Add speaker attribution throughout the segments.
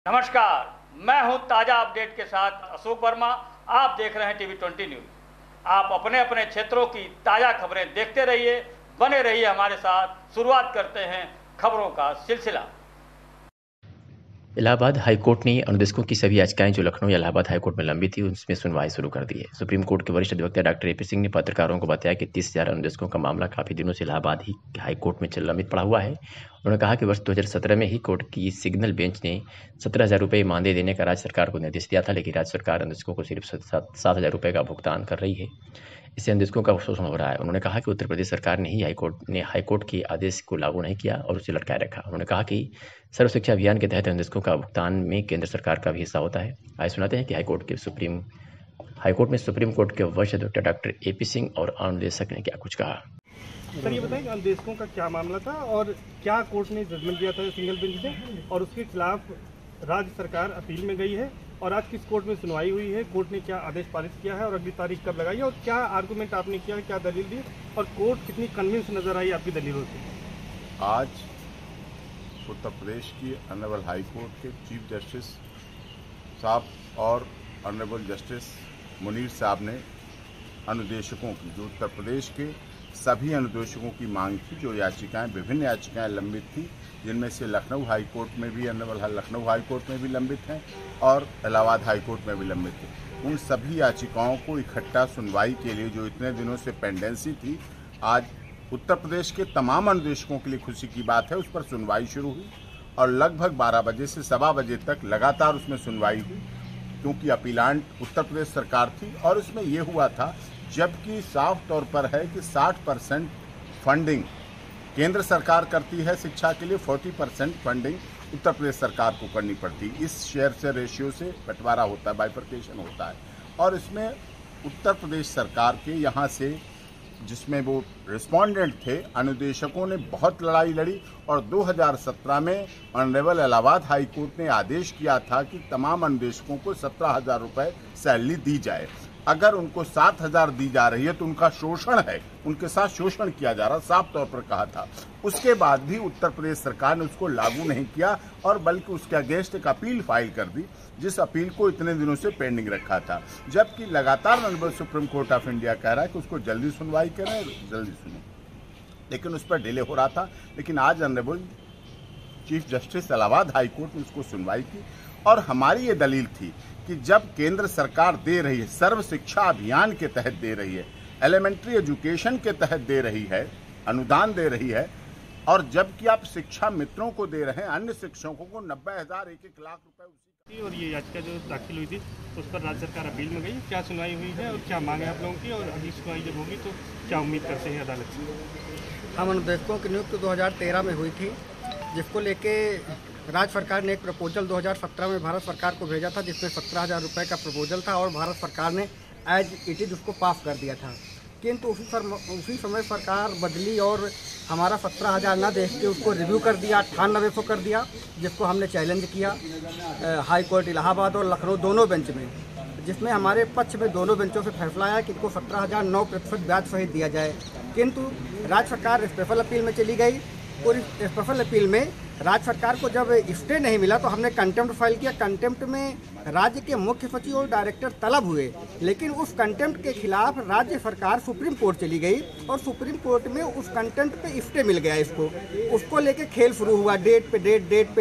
Speaker 1: नमस्कार, मैं हूं ताजा अपडेट के साथ अशोक वर्मा। आप देख रहे हैं टीवी 20 न्यूज। आप अपने अपने क्षेत्रों की ताजा खबरें देखते रहिए, बने रहिए हमारे साथ। शुरुआत करते हैं खबरों का सिलसिला।
Speaker 2: इलाहाबाद हाईकोर्ट ने अनुदेशकों की सभी याचिकाएं जो लखनऊ या इलाहाबाद हाईकोर्ट में लंबित थी उसमें सुनवाई शुरू कर दी है। सुप्रीम कोर्ट के वरिष्ठ अधिवक्ता डॉक्टर एपी सिंह ने पत्रकारों को बताया कि 30,000 अनुदेशकों का मामला काफी दिनों से इलाहाबाद ही हाईकोर्ट में लंबित पड़ा हुआ है। उन्होंने कहा कि वर्ष 2017 में ही कोर्ट की सिग्नल बेंच ने 17,000 रुपये मानदेय देने का राज्य सरकार को निर्देश दिया था, लेकिन राज्य सरकार अनुदेशकों को सिर्फ 7,000 रुपये का भुगतान कर रही है। इससे अनुदेशकों का शोषण हो रहा है। उन्होंने कहा कि उत्तर प्रदेश सरकार ने हाईकोर्ट के आदेश को लागू नहीं किया और उसे लटकाए रखा। उन्होंने कहा कि सर्व शिक्षा अभियान के तहत अनुदेशकों का भुगतान में केंद्र सरकार का भी हिस्सा होता है। आइए सुनाते हैं कि हाईकोर्ट में सुप्रीम कोर्ट के वरिष्ठ अधिवक्ता डॉक्टर एपी सिंह और अनुदेशक ने क्या कुछ कहा।
Speaker 3: सर, ये बताएं कि अनुदेशकों का क्या मामला था और क्या कोर्ट ने जजमेंट दिया था सिंगल बेंच ने, और उसके खिलाफ राज्य सरकार अपील में गई है, और आज किस कोर्ट में सुनवाई हुई है, कोर्ट ने क्या आदेश पारित किया है और अगली तारीख कब लगाई है, और क्या आर्गूमेंट आपने किया, क्या दलील दी, और कोर्ट कितनी कन्विंस नजर आई आपकी दलीलों से।
Speaker 4: आज उत्तर प्रदेश की ऑनरेबल हाई कोर्ट के चीफ जस्टिस साहब और ऑनरेबल जस्टिस मुनीर साहब ने अनुदेशकों की, जो उत्तर प्रदेश के सभी अनुदेशकों की मांग थी, जो याचिकाएं, विभिन्न याचिकाएं लंबित थी, जिनमें से लखनऊ हाई कोर्ट में भी, ऑनरेबल लखनऊ हाई कोर्ट में भी लंबित हैं और इलाहाबाद हाई कोर्ट में भी लंबित हैं, उन सभी याचिकाओं को इकट्ठा सुनवाई के लिए, जो इतने दिनों से पेंडेंसी थी, आज उत्तर प्रदेश के तमाम अनुदेशकों के लिए खुशी की बात है, उस पर सुनवाई शुरू हुई और लगभग 12 बजे से सवा बजे तक लगातार उसमें सुनवाई हुई, क्योंकि अपीलांट उत्तर प्रदेश सरकार थी। और इसमें यह हुआ था, जबकि साफ तौर पर है कि 60% फंडिंग केंद्र सरकार करती है शिक्षा के लिए, 40% फंडिंग उत्तर प्रदेश सरकार को करनी पड़ती है। इस शेयर से रेशियो से बंटवारा होता है, बाइफर्केशन होता है। और इसमें उत्तर प्रदेश सरकार के यहाँ से, जिसमें वो रिस्पोंडेंट थे, अनुदेशकों ने बहुत लड़ाई लड़ी और 2017 में ऑनरेबल इलाहाबाद हाई कोर्ट ने आदेश किया था कि तमाम अनुदेशकों को 17,000 रुपये सैलरी दी जाए। अगर उनको 7,000 दी जा रही है तो उनका शोषण है, उनके साथ शोषण किया जा रहा, साफ तौर पर कहा था। उसके बाद भी उत्तर प्रदेश सरकार ने उसको लागू नहीं किया और बल्कि उसके अगेंस्ट एक अपील फाइल कर दी, जिस अपील को इतने दिनों से पेंडिंग रखा था। जबकि लगातार honourable supreme court of India कह रहा है कि उसको जल्दी सुनवाई करें, जल्दी सुने, लेकिन उस पर डिले हो रहा था। लेकिन आज honourable chief justice Allahabad high court ने उसको सुनवाई की और हमारी ये दलील थी कि जब केंद्र सरकार दे रही है, सर्व शिक्षा अभियान के तहत दे रही है, एलिमेंट्री एजुकेशन के तहत दे रही है, अनुदान दे रही है, और जबकि आप शिक्षा मित्रों को दे रहे हैं, अन्य शिक्षकों को 90,000, 1-1 लाख रुपए।
Speaker 3: और ये याचिका जो दाखिल हुई थी उस पर राज्य सरकार अपील में गई, क्या सुनवाई हुई है और क्या मांगे आप लोगों की, और अगली सुनवाई जब होगी तो क्या उम्मीद करते हैं अदालत से।
Speaker 5: हम अनुदेशकों की नियुक्ति 2013 में हुई थी, जिसको लेके राज्य सरकार ने एक प्रपोजल 2017 में भारत सरकार को भेजा था, जिसमें 17,000 रुपये का प्रपोजल था और भारत सरकार ने एज इट इज उसको पास कर दिया था। किंतु उसी समय सरकार बदली और हमारा 17,000 न देख के उसको रिव्यू कर दिया, 9800 कर दिया, जिसको हमने चैलेंज किया हाई कोर्ट इलाहाबाद और लखनऊ दोनों बेंच में, जिसमें हमारे पक्ष में दोनों बेंचों से फैसला आया कि इनको 17,000 9% ब्याज सहित दिया जाए। किंतु राज्य सरकार स्पेशल अपील में चली गई और इस स्पेशल अपील में राज्य सरकार को जब स्टे नहीं मिला तो हमने कंटेम्प्ट फाइल किया। कंटेम्प्ट में राज्य के मुख्य सचिव और डायरेक्टर तलब हुए, लेकिन उस कंटेम्प्ट के खिलाफ राज्य सरकार सुप्रीम कोर्ट चली गई और सुप्रीम कोर्ट में उस कंटेम्प्ट पे स्टे मिल गया। उसको लेके खेल शुरू हुआ, डेट पे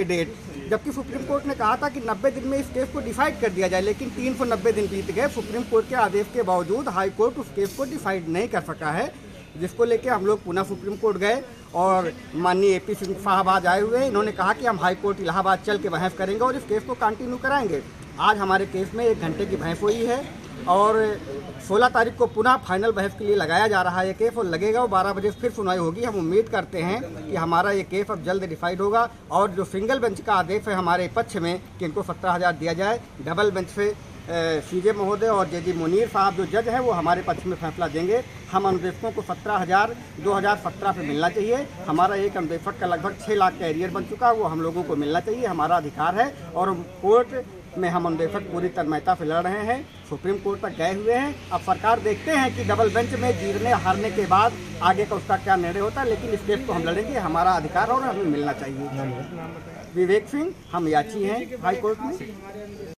Speaker 5: डेट, जबकि सुप्रीम कोर्ट ने कहा था कि 90 दिन में इस केस को डिसाइड कर दिया जाए, लेकिन 390 दिन बीत गए। सुप्रीम कोर्ट के आदेश के बावजूद हाई कोर्ट उस केस को डिसाइड नहीं कर सका है, जिसको लेके हम लोग पुनः सुप्रीम कोर्ट गए और माननीय एपी सिंह साहब आज आए हुए हैं। इन्होंने कहा कि हम हाई कोर्ट इलाहाबाद चल के बहस करेंगे और इस केस को कंटिन्यू कराएंगे। आज हमारे केस में 1 घंटे की बहस हुई है और 16 तारीख को पुनः फाइनल बहस के लिए लगाया जा रहा है ये केस, और लगेगा वो 12 बजे फिर सुनवाई होगी। हम उम्मीद करते हैं कि हमारा ये केस अब जल्द डिसाइड होगा और जो सिंगल बेंच का आदेश है हमारे पक्ष में कि इनको 17,000 दिया जाए, डबल बेंच से सीजे महोदय और जज मुनीर साहब जो जज हैं वो हमारे पक्ष में फैसला देंगे। हम अनुदेशकों को 17,000 2017 से मिलना चाहिए। हमारा एक अनुदेशक का लगभग 6 लाख का एरियर बन चुका है, वो हम लोगों को मिलना चाहिए, हमारा अधिकार है। और कोर्ट में हम अनुदेशक पूरी तन्मयता से लड़ रहे हैं। सुप्रीम कोर्ट तक गए हुए हैं। अब सरकार देखते हैं कि डबल बेंच में जीतने हारने के बाद आगे का उसका क्या निर्णय होता है, लेकिन इस केस को हम लड़ेंगे, हमारा अधिकार और हमें मिलना चाहिए। विवेक सिंह, हम याची हैं हाई कोर्ट में।